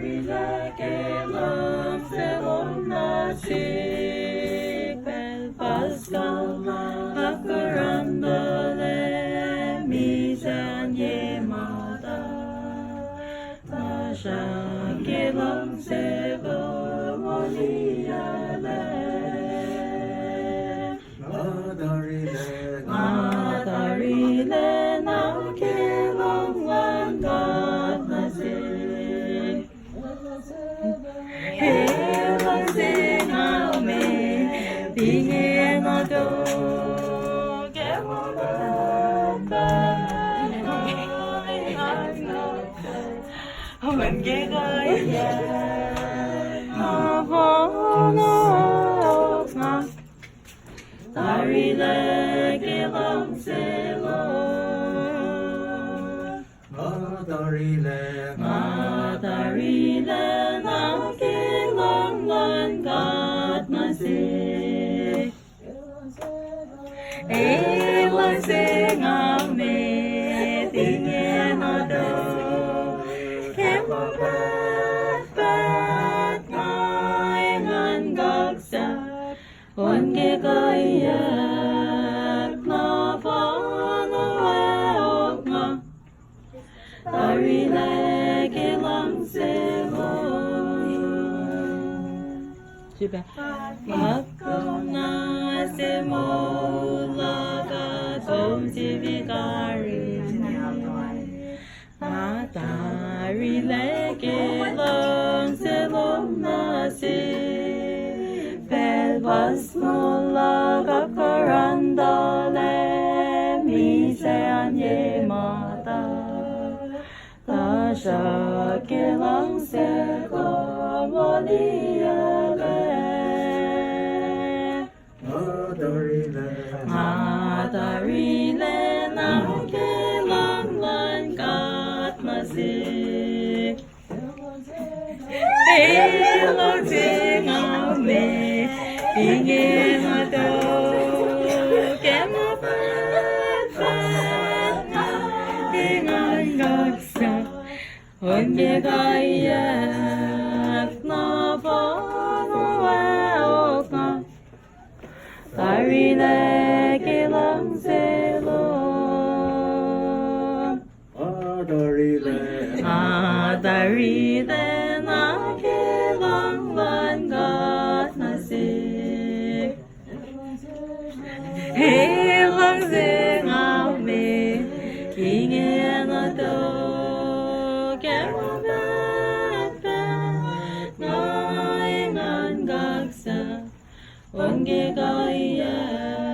Rileke lang sebon nasik bel pascal hakarandole misan yemada tasha lang sebon moliale Madarile na kilang langkat nasik Helang singaw me Bingin na do When get Darile kilang selo Madarile na kilang langkat nasik Ilang singaw me tingin na do Kemopat ngayon gagsa Onge kayak na panaweok nga Darile kilang selo Magkaw na simula ka Tumsibikari Darile kilang selo nasik Pelbas mula kakarandale misean yemata Tasha kilang seko moliale Madarile na kilang langkat nasik Ilang singaw me Ingin ato Kemapat Ingan gagsa Onge kayak na panaweok nga Darile kilang selo Darile na kilang langkat nasik Ilang singaw me Ingin ato Kemapat Ngayon gagsa Onge kayak